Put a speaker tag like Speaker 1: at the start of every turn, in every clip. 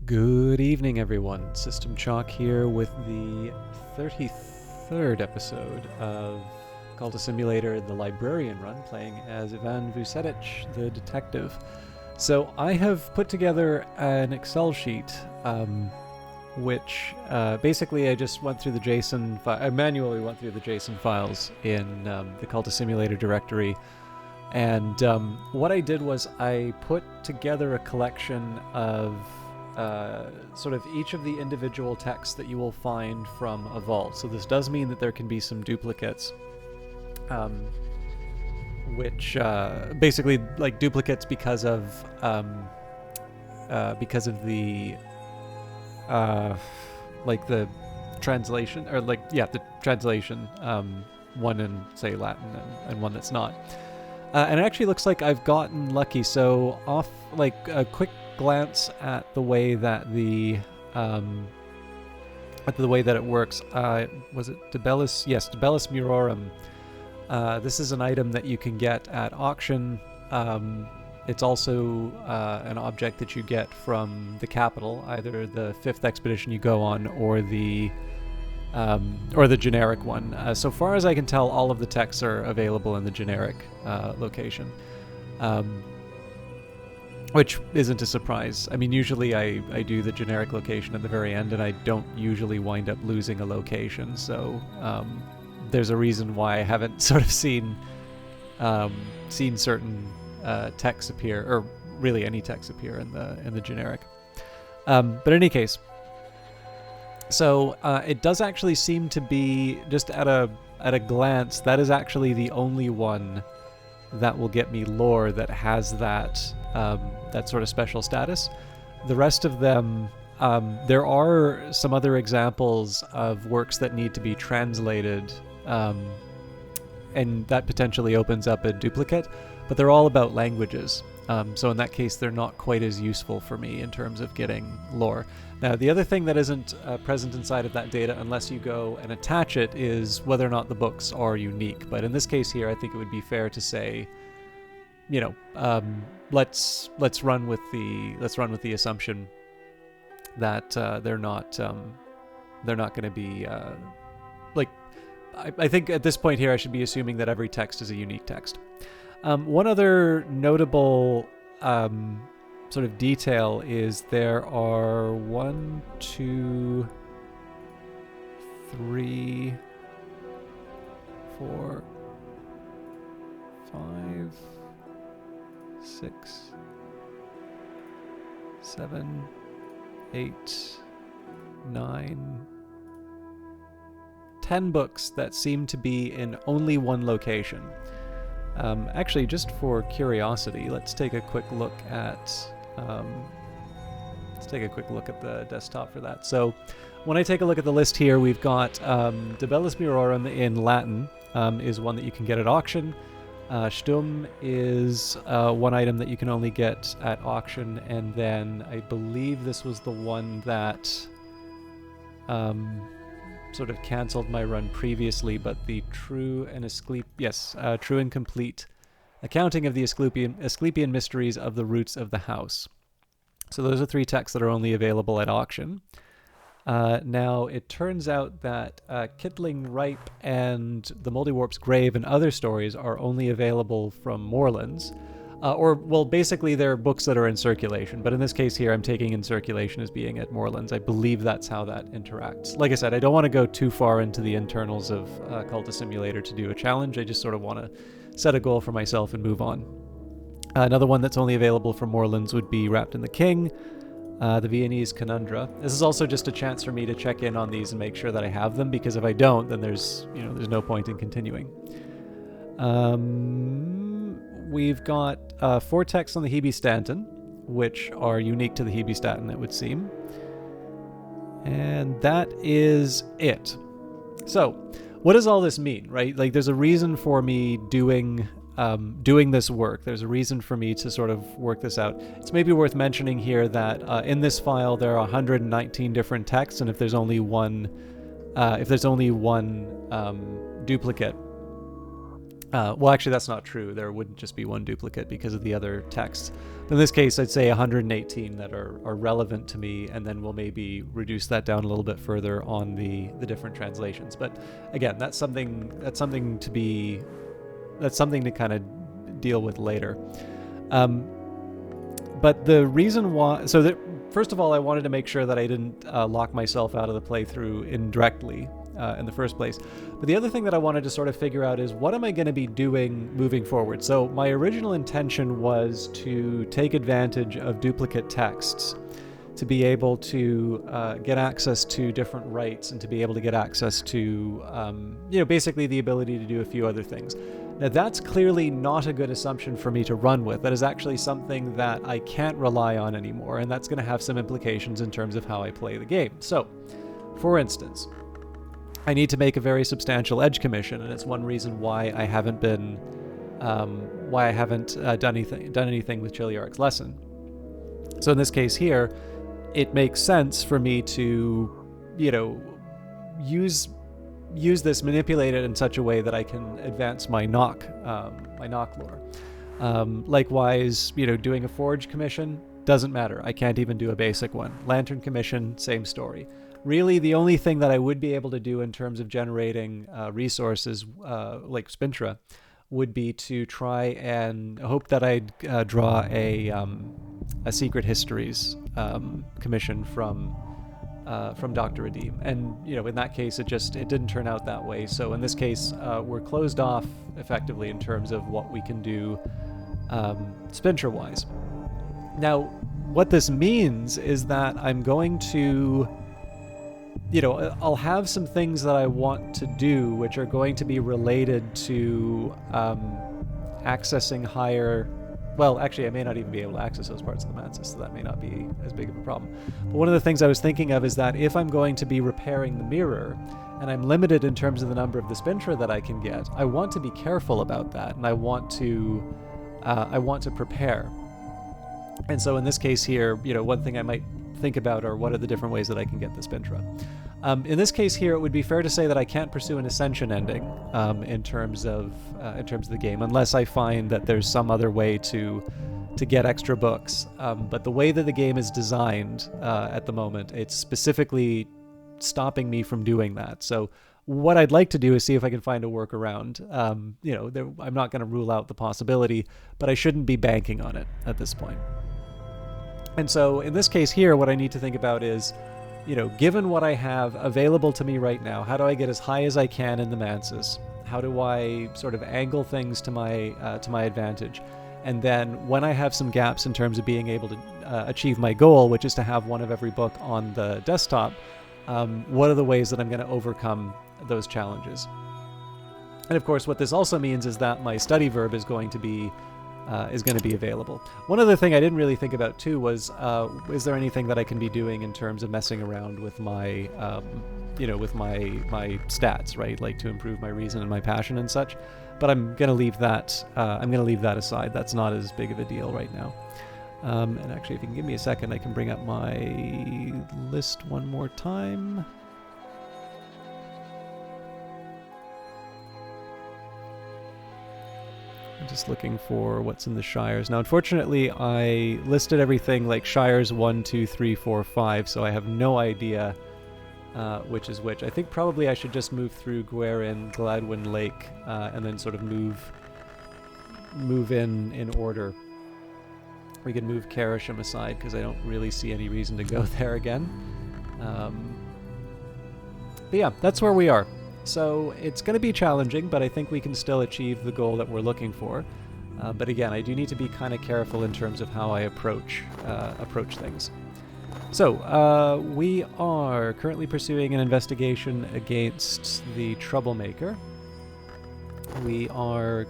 Speaker 1: Good evening, everyone. System Chalk here with the 33rd episode of Cultist Simulator, the Librarian run, playing as Ivan Vucetich, the detective. So I have put together an Excel sheet, which basically I just went through the JSON I manually went through the JSON files in the Cultist Simulator directory. And what I did was I put together a collection of sort of each of the individual texts that you will find from a vault. So this does mean that there can be some duplicates, which basically like duplicates because of the like the translation, or like the translation, one in say Latin and one that's not. And it actually looks like I've gotten lucky. So off like a quick glance at the way that it works. Was it Debellus? Yes, Debellus Murorum. This is an item that you can get at auction. It's also an object that you get from the capital, either the 5th expedition you go on or the generic one. So far as I can tell, all of the texts are available in the generic location. Which isn't a surprise. I mean, usually I do the generic location at the very end, and I don't usually wind up losing a location. So there's a reason why I haven't sort of seen certain texts appear, or really any text appear in the generic. But in any case, so it does actually seem to be, just at a glance, that is actually the only one that will get me lore that has that sort of special status. The rest of them, there are some other examples of works that need to be translated, and that potentially opens up a duplicate, but they're all about languages. So in that case, they're not quite as useful for me in terms of getting lore. Now, the other thing that isn't present inside of that data, unless you go and attach it, is whether or not the books are unique. But in this case here, I think it would be fair to say, you know, let's run with the assumption that they're not going to be like. I think at this point here, I should be assuming that every text is a unique text. One other notable sort of detail is there are 1, 2, 3, 4, 5, 6, 7, 8, 9, 10 books that seem to be in only one location. Actually, just for curiosity, let's take a quick look at the desktop for that. So when I take a look at the list here, we've got Debellus Murorum in Latin is one that you can get at auction. Sturm is one item that you can only get at auction, and then I believe this was the one that sort of cancelled my run previously, but the true and complete accounting of the Asclepian mysteries of the roots of the house. So those are 3 texts that are only available at auction. Now, it turns out that Kittling Ripe and the Moldywarp's Grave and other stories are only available from Moorlands. Basically they're books that are in circulation, but in this case here I'm taking in circulation as being at Moorlands. I believe that's how that interacts. Like I said, I don't want to go too far into the internals of Cultist Simulator to do a challenge. I just sort of want to set a goal for myself and move on. Another one that's only available from Moorlands would be Wrapped in the King, the Viennese Conundra. This is also just a chance for me to check in on these and make sure that I have them, because if I don't, then there's no point in continuing. We've got 4 texts on the Hebestanton, which are unique to the Hebestanton, it would seem. And that is it. So, what does all this mean, right? Like, there's a reason for me doing this work. There's a reason for me to sort of work this out. It's maybe worth mentioning here that in this file there are 119 different texts, and if there's only one duplicate, Well, actually, that's not true. There wouldn't just be one duplicate because of the other texts. In this case, I'd say 118 that are relevant to me, and then we'll maybe reduce that down a little bit further on the different translations. But again, that's something to kind of deal with later. But the reason why, first of all, I wanted to make sure that I didn't lock myself out of the playthrough indirectly in the first place. But the other thing that I wanted to sort of figure out is, what am I going to be doing moving forward? So my original intention was to take advantage of duplicate texts to be able to get access to different rights and to be able to get access to, basically the ability to do a few other things. Now, that's clearly not a good assumption for me to run with. That is actually something that I can't rely on anymore, and that's going to have some implications in terms of how I play the game. So, for instance, I need to make a very substantial edge commission, and it's one reason why I haven't done anything with Chiliarch's lesson. So in this case here, it makes sense for me to, use this, manipulate it in such a way that I can advance my knock lore. Likewise, doing a forge commission doesn't matter. I can't even do a basic one. Lantern commission, same story. Really, the only thing that I would be able to do in terms of generating resources like Spintra would be to try and hope that I'd draw a Secret Histories commission from Dr. Redeem. And, in that case, it didn't turn out that way. So in this case, we're closed off effectively in terms of what we can do Spintra-wise. Now, what this means is that I'm going to, I'll have some things that I want to do which are going to be related to accessing higher. Well, actually, I may not even be able to access those parts of the Mantis, so that may not be as big of a problem. But one of the things I was thinking of is that if I'm going to be repairing the mirror, and I'm limited in terms of the number of the Spintra that I can get, I want to be careful about that, and I want to prepare. And so in this case here, one thing I might think about are what are the different ways that I can get the Spintra. In this case here, it would be fair to say that I can't pursue an Ascension ending in terms of the game, unless I find that there's some other way to get extra books. But the way that the game is designed at the moment, it's specifically stopping me from doing that. So what I'd like to do is see if I can find a workaround. I'm not going to rule out the possibility, but I shouldn't be banking on it at this point. And so in this case here, what I need to think about is, given what I have available to me right now, how do I get as high as I can in the Mansis? How do I sort of angle things to my advantage? And then when I have some gaps in terms of being able to achieve my goal, which is to have one of every book on the desktop, what are the ways that I'm going to overcome those challenges? And of course, what this also means is that my study verb is going to be available. One other thing I didn't really think about too was, is there anything that I can be doing in terms of messing around with my, with my stats, right? Like to improve my reason and my passion and such. But I'm gonna leave that. Aside. That's not as big of a deal right now. And actually, if you can give me a second, I can bring up my list one more time. I'm just looking for what's in the Shires. Now, unfortunately, I listed everything like Shires 1, 2, 3, 4, 5, so I have no idea which is which. I think probably I should just move through Gwerin, Gladwin Lake, and then sort of move in order. We can move Karasham aside because I don't really see any reason to go there again. But yeah, that's where we are. So it's going to be challenging, but I think we can still achieve the goal that we're looking for. But again, I do need to be kind of careful in terms of how I approach things. So we are currently pursuing an investigation against the Troublemaker. We are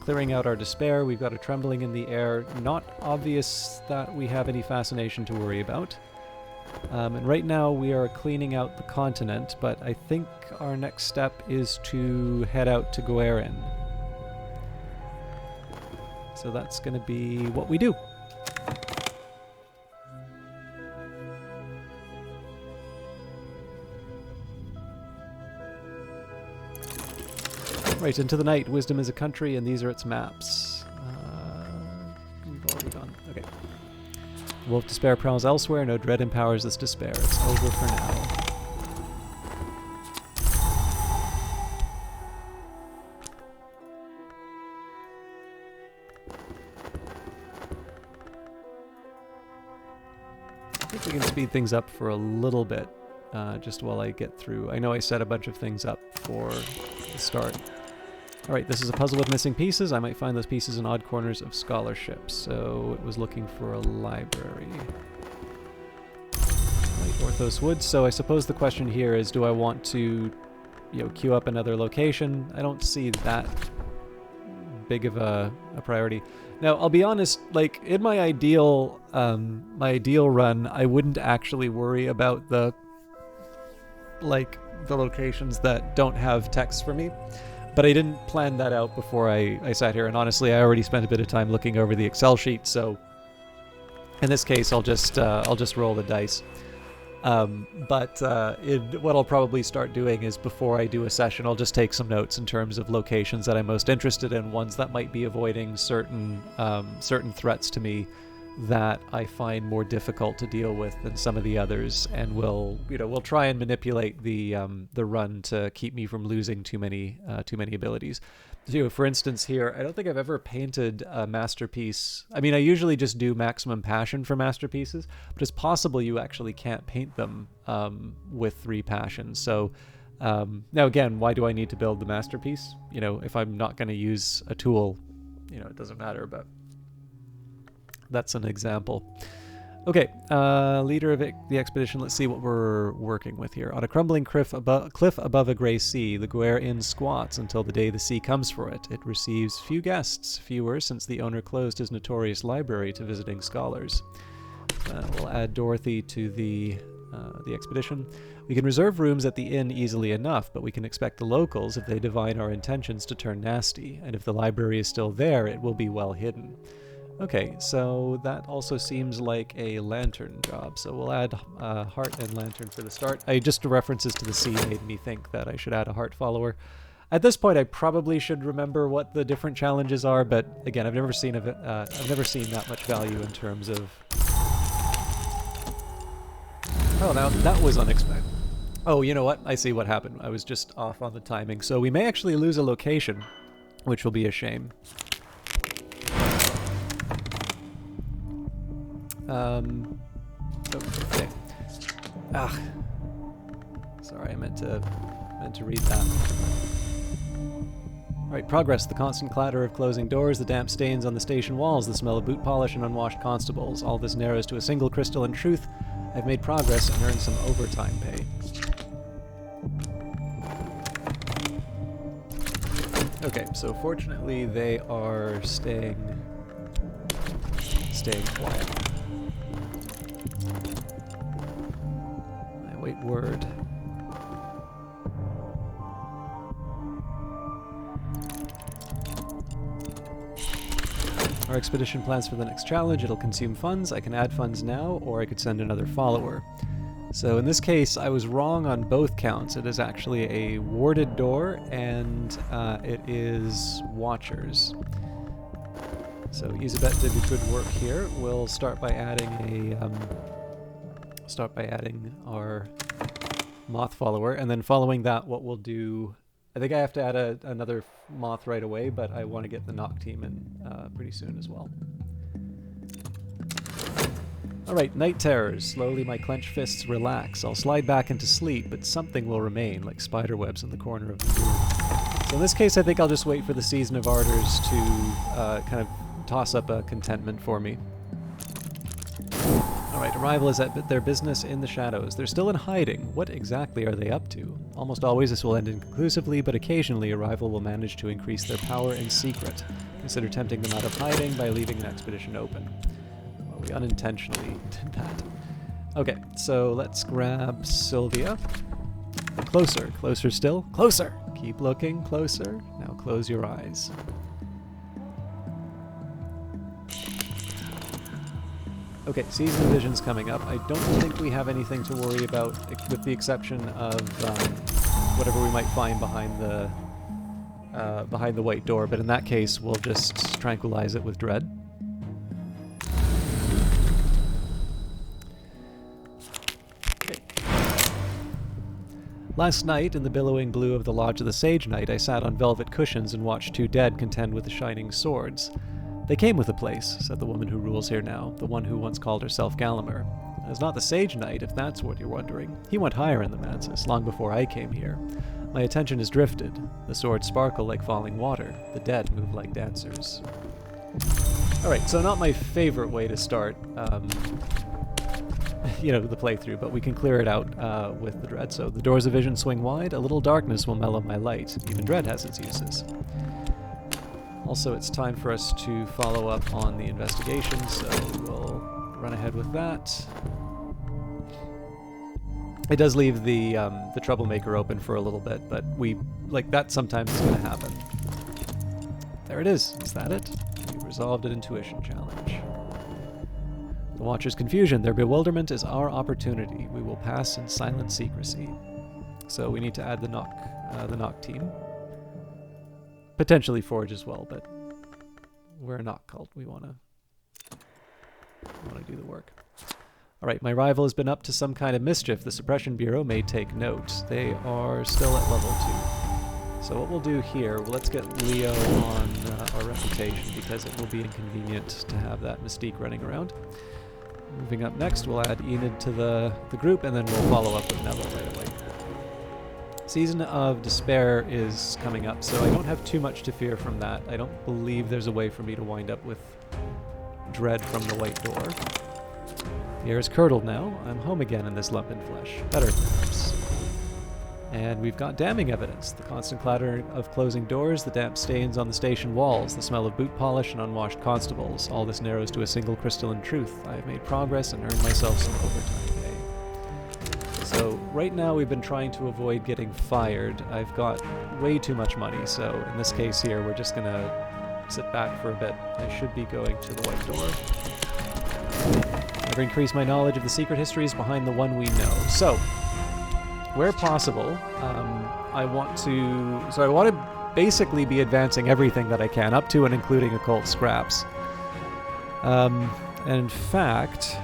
Speaker 1: clearing out our despair. We've got a trembling in the air. Not obvious that we have any fascination to worry about. And right now we are cleaning out the continent, but I think our next step is to head out to Gwerin. So that's going to be what we do. Right, Into the Night. Wisdom is a country, and these are its maps. We've already gone. Okay. Wolf despair prowls elsewhere. No dread empowers this despair. It's over for now. I think we can speed things up for a little bit, just while I get through. I know I set a bunch of things up for the start. Alright, this is a puzzle with missing pieces. I might find those pieces in odd corners of scholarship. So it was looking for a library. Right, Orthos Woods. So I suppose the question here is, do I want to, queue up another location? I don't see that big of a priority. Now, I'll be honest, like, in my ideal run, I wouldn't actually worry about the locations that don't have text for me. But I didn't plan that out before I sat here, and honestly, I already spent a bit of time looking over the Excel sheet, so in this case, I'll just roll the dice. What I'll probably start doing is, before I do a session, I'll just take some notes in terms of locations that I'm most interested in, ones that might be avoiding certain threats to me that I find more difficult to deal with than some of the others, and we'll try and manipulate the run to keep me from losing too many abilities. So, for instance, here, I don't think I've ever painted a masterpiece. I mean, I usually just do maximum passion for masterpieces, but it's possible you actually can't paint them with 3 passions. So now again, why do I need to build the masterpiece? If I'm not going to use a tool, it doesn't matter, but that's an example. Okay, leader of the expedition. Let's see what we're working with here. On a crumbling cliff above a gray sea, the Guer Inn squats until the day the sea comes for it. It receives few guests, fewer since the owner closed his notorious library to visiting scholars. We'll add Dorothy to the expedition. We can reserve rooms at the inn easily enough, but we can expect the locals, if they divine our intentions, to turn nasty, and if the library is still there, it will be well hidden. Okay, so that also seems like a lantern job, so we'll add heart and lantern for the start. Just references to the sea made me think that I should add a heart follower. At this point, I probably should remember what the different challenges are, but again, I've never seen that much value in terms of. Oh, now that was unexpected. Oh, you know what? I see what happened. I was just off on the timing, so we may actually lose a location, which will be a shame. Okay. Sorry, I meant to read that. Alright, progress. The constant clatter of closing doors, the damp stains on the station walls, the smell of boot polish and unwashed constables. All this narrows to a single crystalline truth. I've made progress and earned some overtime pay. Okay, so fortunately they are staying quiet. I wait word. Our expedition plans for the next challenge. It'll consume funds. I can add funds now, or I could send another follower. So in this case, I was wrong on both counts. It is actually a warded door, and it is watchers. So Isabet did good work here. We'll start by adding our moth follower, and then following that, what we'll do. I think I have to add another moth right away, but I want to get the knock team in pretty soon as well. Alright, night terrors. Slowly my clenched fists relax. I'll slide back into sleep, but something will remain, like spider webs in the corner of the room. So in this case, I think I'll just wait for the Season of Ardors to kind of toss up a contentment for me. Alright, arrival is at their business in the shadows. They're still in hiding. What exactly are they up to? Almost always this will end inconclusively, but occasionally arrival will manage to increase their power in secret. Consider tempting them out of hiding by leaving an expedition open. Well, we unintentionally did that. Okay, so let's grab Sylvia. Closer, closer still. Closer! Keep looking, closer. Now close your eyes. Okay, Season of Vision's coming up. I don't think we have anything to worry about, with the exception of whatever we might find behind the behind the white door, but in that case, we'll just tranquilize it with dread. Last night, in the billowing blue of the Lodge of the Sage Knight, I sat on velvet cushions and watched two dead contend with the shining swords. They came with the place, said the woman who rules here now, the one who once called herself Gallagher. It was not the Sage Knight, if that's what you're wondering. He went higher in the mansis, long before I came here. My attention has drifted. The swords sparkle like falling water. The dead move like dancers. Alright, so not my favorite way to start, the playthrough, but we can clear it out with the dread. So the doors of vision swing wide, a little darkness will mellow my light. Even dread has its uses. Also, it's time for us to follow up on the investigation, so we'll run ahead with that. It does leave the troublemaker open for a little bit, but that sometimes is going to happen. There it is. Is that it? We resolved an intuition challenge. The Watcher's confusion, their bewilderment is our opportunity. We will pass in silent secrecy. So we need to add the knock team. Potentially Forge as well, but we're a knock cult. We want to do the work. All right, my rival has been up to some kind of mischief. The Suppression Bureau may take note. They are still at level 2. So what we'll do here, let's get Leo on our reputation because it will be inconvenient to have that mystique running around. Moving up next, we'll add Enid to the group, and then we'll follow up with Neville right away. Season of Despair is coming up, so I don't have too much to fear from that. I don't believe there's a way for me to wind up with dread from the white door. The air is curdled now. I'm home again in this lump in flesh. Better, perhaps. And we've got damning evidence. The constant clatter of closing doors, the damp stains on the station walls, the smell of boot polish and unwashed constables. All this narrows to a single crystalline truth. I have made progress and earned myself some overtime pay. So right now we've been trying to avoid getting fired. I've got way too much money, so in this case here we're just going to sit back for a bit. I should be going to the white door. I've increased my knowledge of the secret histories behind the one we know. So, where possible, I want to basically be advancing everything that I can, up to and including occult scraps. And in fact,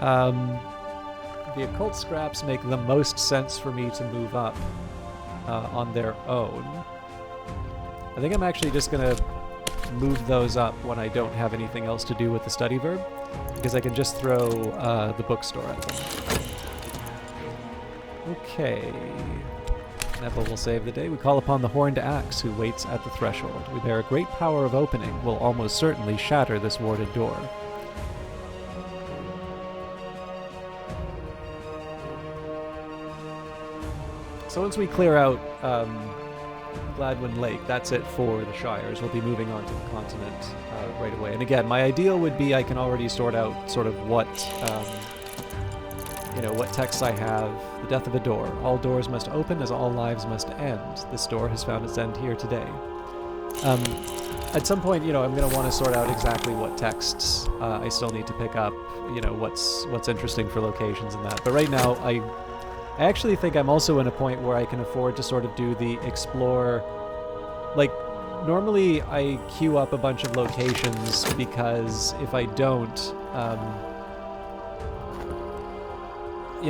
Speaker 1: the occult scraps make the most sense for me to move up on their own. I think I'm actually just going to move those up when I don't have anything else to do with the study verb, because I can just throw the bookstore at them. Okay. Neville will save the day. We call upon the horned axe who waits at the threshold. We bear a great power of opening, will almost certainly shatter this warded door. So once we clear out Gladwin Lake, that's it for the Shires. We'll be moving on to the continent right away. And again, my ideal would be I can already sort out sort of what texts I have. The death of a door. All doors must open as all lives must end. This door has found its end here today. At some point, I'm going to want to sort out exactly what texts I still need to pick up, what's interesting for locations and that. But right now, I actually think I'm also in a point where I can afford to sort of do the explore. Like, normally I queue up a bunch of locations because if I don't,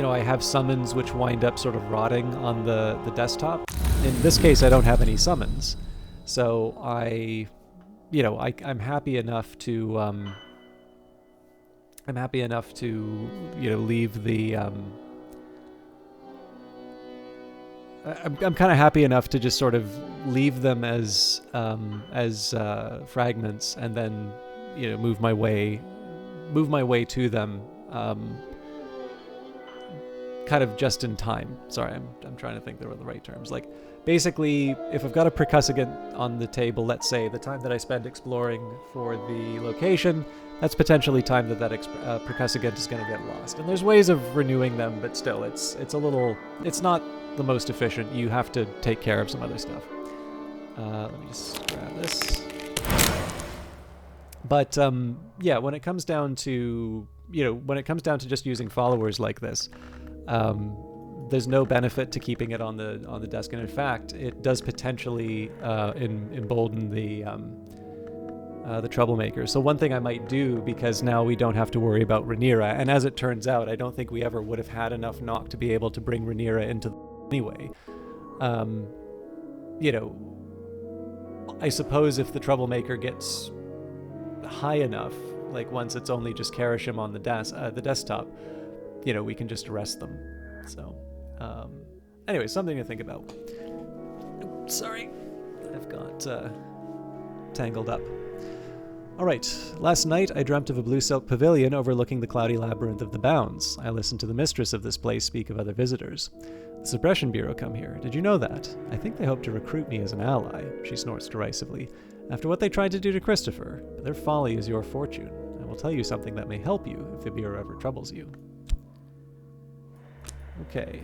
Speaker 1: I have summons which wind up sort of rotting on the desktop. In this case, I don't have any summons. So I'm happy enough to, leave the, I'm kind of happy enough to just sort of leave them as fragments and then, move my way to them, kind of just in time. Sorry, I'm trying to think the right terms. Like, basically, if I've got a percussivant on the table, let's say, the time that I spend exploring for the location, that's potentially time that percussivant is going to get lost. And there's ways of renewing them, but still, it's not the most efficient. You have to take care of some other stuff. Let me just grab this. But when it comes down to just using followers like this, there's no benefit to keeping it on the desk, and in fact, it does potentially embolden the troublemaker. So one thing I might do, because now we don't have to worry about Rhaenyra, and as it turns out, I don't think we ever would have had enough knock to be able to bring Rhaenyra into anyway. You know, I suppose if the troublemaker gets high enough, like once it's only just Karashim on the desktop, you know, we can just arrest them. So, anyway, something to think about. Sorry, I've got tangled up. All right, last night I dreamt of a blue silk pavilion overlooking the cloudy labyrinth of the Bounds. I listened to the mistress of this place speak of other visitors. The Suppression Bureau come here. Did you know that? I think they hope to recruit me as an ally, she snorts derisively. After what they tried to do to Christopher, their folly is your fortune. I will tell you something that may help you if the Bureau ever troubles you. Okay.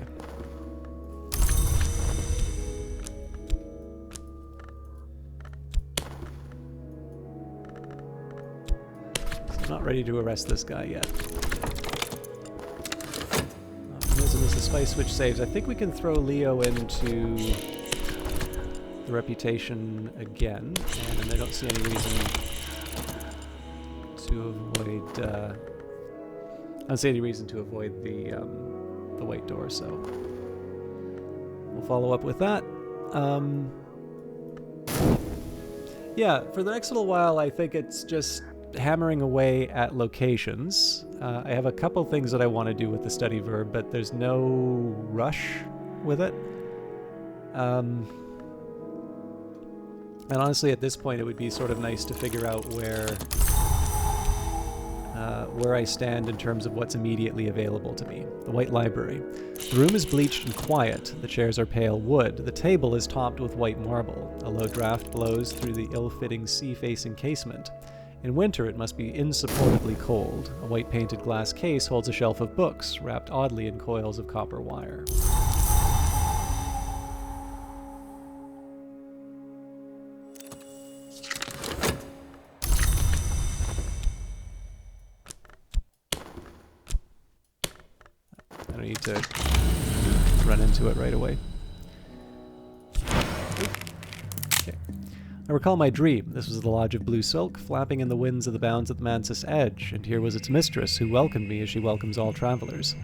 Speaker 1: I'm not ready to arrest this guy yet. There's a spice switch saves. I think we can throw Leo into the reputation again, and I don't see any reason to avoid. I don't see any reason to avoid the white door. So we'll follow up with that. Yeah, for the next little while, I think it's just hammering away at locations. I have a couple things that I want to do with the study verb, but there's no rush with it. And honestly, at this point, it would be sort of nice to figure out where I stand in terms of what's immediately available to me. The White Library. The room is bleached and quiet. The chairs are pale wood. The table is topped with white marble. A low draft blows through the ill-fitting sea-facing casement. In winter, it must be insupportably cold. A white-painted glass case holds a shelf of books, wrapped oddly in coils of copper wire. I don't need to run into it right away. Okay. I recall my dream. This was the Lodge of Blue Silk, flapping in the winds of the Bounds at the Mansus Edge, and here was its mistress, who welcomed me as she welcomes all travelers.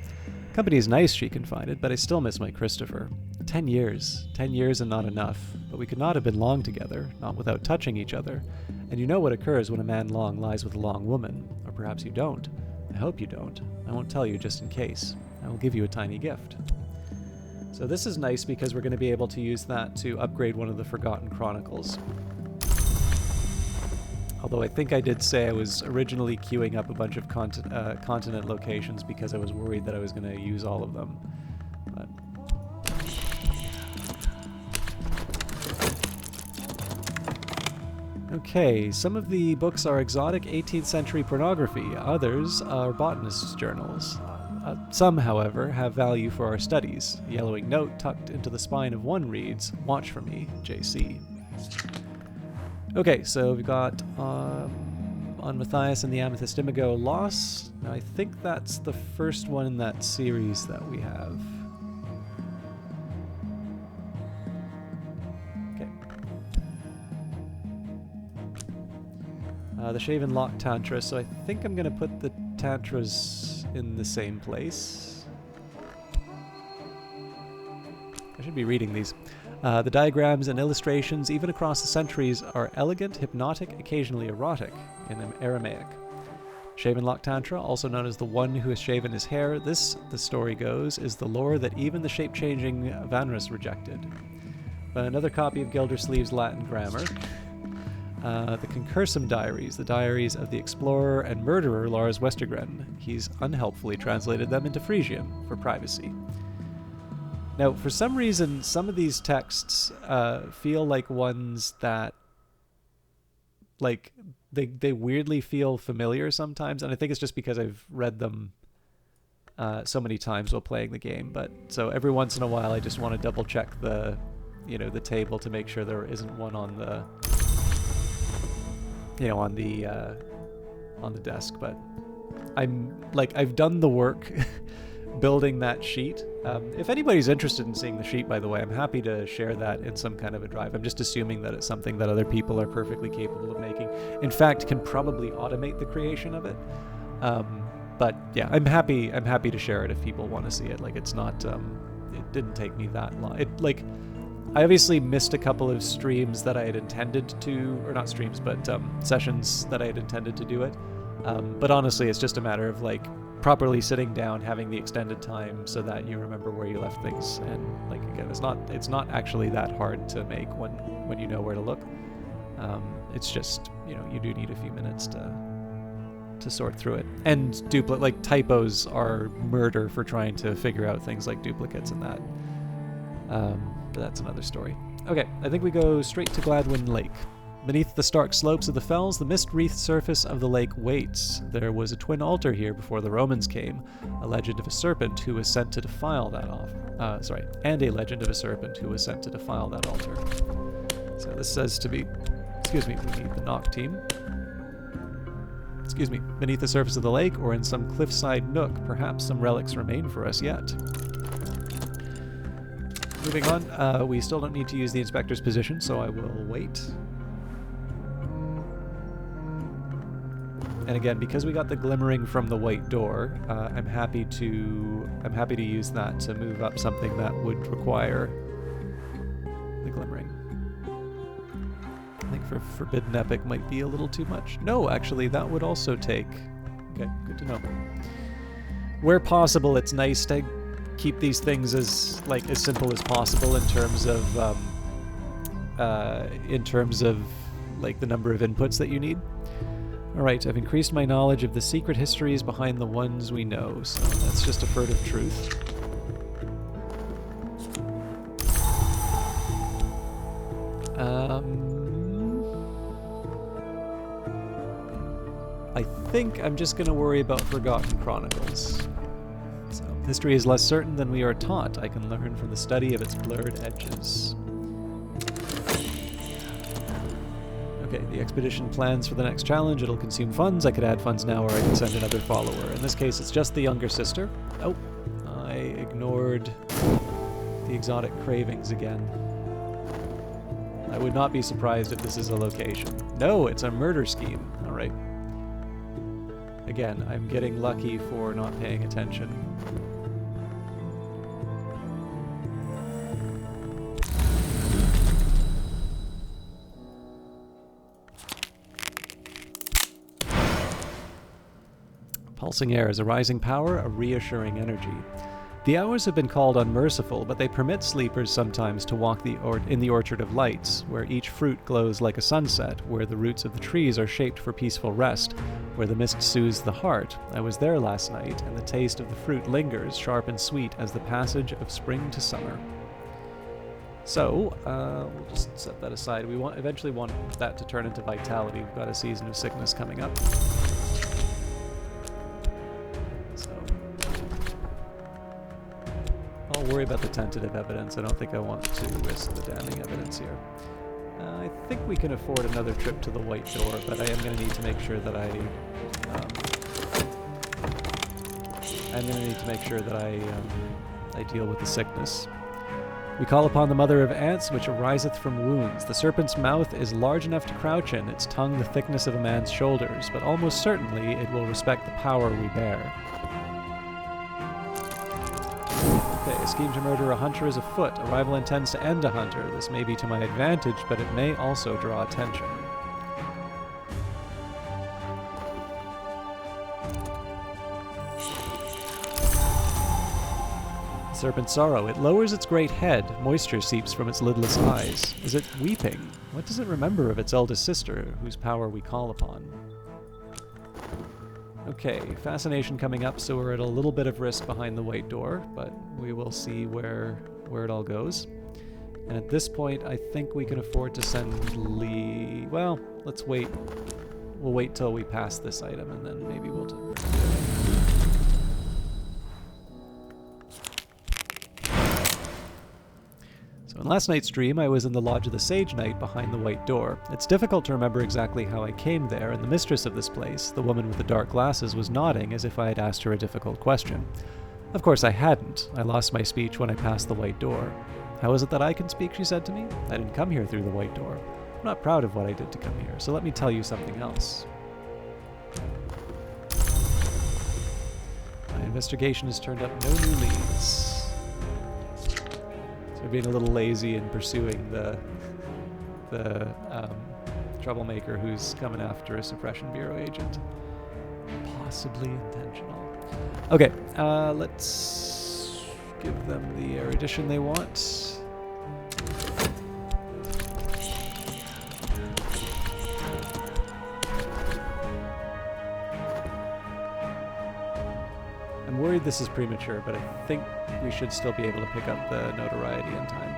Speaker 1: Company is nice, she confided, but I still miss my Christopher. 10 years. 10 years and not enough. But we could not have been long together, not without touching each other. And you know what occurs when a man long lies with a long woman. Or perhaps you don't. I hope you don't. I won't tell you just in case. I will give you a tiny gift. So this is nice because we're going to be able to use that to upgrade one of the Forgotten Chronicles. Although I think I did say I was originally queuing up a bunch of continent locations because I was worried that I was going to use all of them. But okay, some of the books are exotic 18th century pornography, others are botanists' journals. Some, however, have value for our studies. A yellowing note tucked into the spine of one reads, "Watch for me, JC." Okay, so we've got on Matthias and the Amethyst Imago Loss. Now I think that's the first one in that series that we have. Okay. The Shaven Lock Tantra, so I think I'm going to put the Tantras in the same place. I should be reading these. The diagrams and illustrations, even across the centuries, are elegant, hypnotic, occasionally erotic, in Aramaic. Shaven Lock Tantra, also known as the one who has shaven his hair, this, the story goes, is the lore that even the shape-changing Vanrus rejected. But another copy of Gildersleeve's Latin grammar. The Concursum Diaries, the diaries of the explorer and murderer Lars Westergren. He's unhelpfully translated them into Frisian for privacy. Now, for some reason, some of these texts feel like ones that, like, they weirdly feel familiar sometimes, and I think it's just because I've read them so many times while playing the game. But so every once in a while, I just want to double check the table to make sure there isn't one on the, on the desk. But I've done the work. building that sheet. If anybody's interested in seeing the sheet, by the way, I'm happy to share that in some kind of a drive. I'm just assuming that it's something that other people are perfectly capable of making. In fact, can probably automate the creation of it. But yeah, I'm happy to share it if people want to see it. Like, it's not, it didn't take me that long. I obviously missed a couple of streams that I had intended to, or not streams, but sessions that I had intended to do it. But honestly, it's just a matter of like properly sitting down, having the extended time so that you remember where you left things. And like, again, it's not actually that hard to make when you know where to look. It's just, you know, you do need a few minutes to sort through it. And typos are murder for trying to figure out things like duplicates and that. But that's another story. Okay, I think we go straight to Gladwin Lake. Beneath the stark slopes of the fells, the mist-wreathed surface of the lake waits. There was a twin altar here before the Romans came, a legend of a serpent who was sent to defile that and a legend of a serpent who was sent to defile that altar. So this says to be, excuse me, we need the knock team. Excuse me, beneath the surface of the lake or in some cliffside nook, perhaps some relics remain for us yet. Moving on, we still don't need to use the inspector's position, so I will wait. And again, because we got the glimmering from the white door, I'm happy to use that to move up something that would require the glimmering. I think for Forbidden Epic might be a little too much. No, actually, that would also take... Okay, good to know. Where possible, it's nice to keep these things as simple as possible in terms of like the number of inputs that you need. Alright, I've increased my knowledge of the secret histories behind the ones we know, so that's just a furtive truth. I think I'm just going to worry about Forgotten Chronicles. So, history is less certain than we are taught. I can learn from the study of its blurred edges. Okay, the expedition plans for the next challenge. It'll consume funds. I could add funds now, or I can send another follower. In this case, it's just the younger sister. Oh, I ignored the exotic cravings again. I would not be surprised if this is a location. No, it's a murder scheme. All right. Again, I'm getting lucky for not paying attention. Pulsing air is a rising power, a reassuring energy. The hours have been called unmerciful, but they permit sleepers sometimes to walk in the orchard of lights, where each fruit glows like a sunset, where the roots of the trees are shaped for peaceful rest, where the mist soothes the heart. I was there last night, and the taste of the fruit lingers, sharp and sweet, as the passage of spring to summer. So, we'll just set that aside. We eventually want that to turn into vitality. We've got a season of sickness coming up. I'll worry about the tentative evidence. I don't think I want to risk the damning evidence here. I think we can afford another trip to the White Door, but I am going to need to make sure that I deal with the sickness. We call upon the mother of ants, which ariseth from wounds. The serpent's mouth is large enough to crouch in, its tongue the thickness of a man's shoulders, but almost certainly it will respect the power we bear. Okay, a scheme to murder a hunter is afoot. A rival intends to end a hunter. This may be to my advantage, but it may also draw attention. Serpent's sorrow. It lowers its great head. Moisture seeps from its lidless eyes. Is it weeping? What does it remember of its eldest sister, whose power we call upon? Okay, fascination coming up, so we're at a little bit of risk behind the White Door, but we will see where it all goes. And at this point, I think we can afford to send Lee... Well, let's wait. We'll wait till we pass this item, and then maybe we'll do it. In last night's stream, I was in the Lodge of the Sage Knight behind the White Door. It's difficult to remember exactly how I came there, and the mistress of this place, the woman with the dark glasses, was nodding as if I had asked her a difficult question. Of course I hadn't. I lost my speech when I passed the white door. How is it that I can speak, she said to me. I didn't come here through the white door. I'm not proud of what I did to come here, so let me tell you something else. My investigation has turned up no new leads. So we're being a little lazy in pursuing the troublemaker who's coming after a Suppression Bureau agent. Possibly intentional. Okay, let's give them the erudition they want. I'm worried this is premature, but I think we should still be able to pick up the notoriety in time.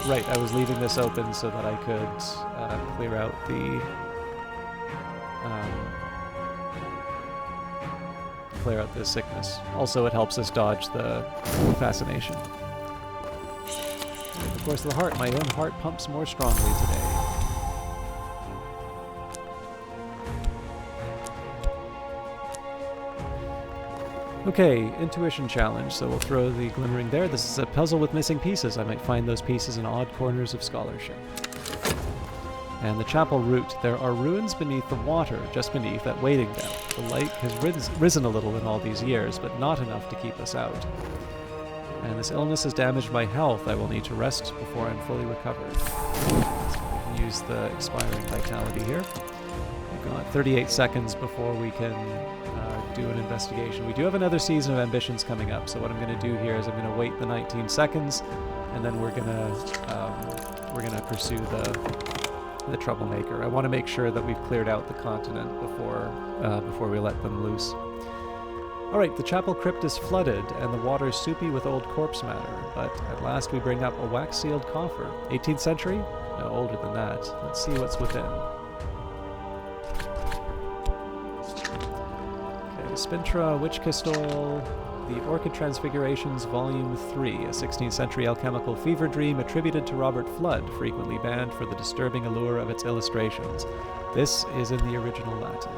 Speaker 1: Right, I was leaving this open so that I could clear out the sickness. Also, it helps us dodge the fascination. Of course, the heart. My own heart pumps more strongly today. Okay, intuition challenge. So we'll throw the glimmering there. This is a puzzle with missing pieces. I might find those pieces in odd corners of scholarship. And the chapel route. There are ruins beneath the water, just beneath that waiting depth. The light has risen a little in all these years, but not enough to keep us out. And this illness has damaged my health. I will need to rest before I'm fully recovered. So we can use the expiring vitality here. We've got 38 seconds before we can do an investigation. We do have another season of ambitions coming up, so what I'm going to do here is I'm going to wait the 19 seconds, and then we're going to pursue the troublemaker. I want to make sure that we've cleared out the continent before we let them loose. All right, the chapel crypt is flooded, and the water's soupy with old corpse matter, but at last we bring up a wax-sealed coffer. 18th century? No, older than that. Let's see what's within. Spintra, Witch Crystal, The Orchid Transfigurations, Volume 3, a 16th century alchemical fever dream attributed to Robert Flood, frequently banned for the disturbing allure of its illustrations. This is in the original Latin.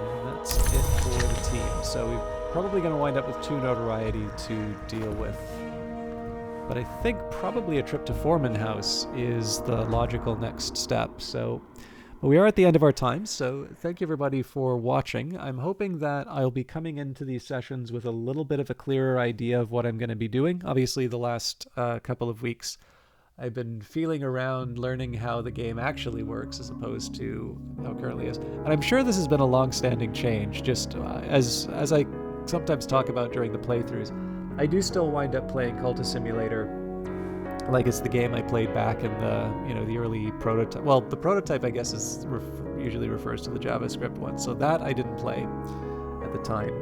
Speaker 1: And that's it for the team. So we're probably going to wind up with 2 notoriety to deal with. But I think probably a trip to Foreman House is the logical next step. So we are at the end of our time, so thank you everybody for watching. I'm hoping that I'll be coming into these sessions with a little bit of a clearer idea of what I'm going to be doing. Obviously, the last couple of weeks, I've been feeling around learning how the game actually works as opposed to how it currently is. And I'm sure this has been a long-standing change, just as I sometimes talk about during the playthroughs. I do still wind up playing Cultist Simulator like it's the game I played back in the early prototype. Well, the prototype I guess usually refers to the JavaScript one, so that I didn't play at the time,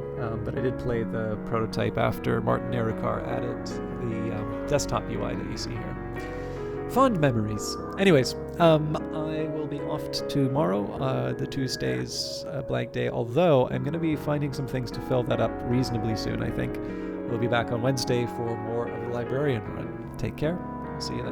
Speaker 1: but I did play the prototype after Martin Erikar added the desktop UI that you see here. Fond memories. Anyways, I will be off tomorrow. The Tuesday's a blank day, although I'm going to be finding some things to fill that up reasonably soon, I think. We'll be back on Wednesday for more of the Librarian run. Take care. See you then.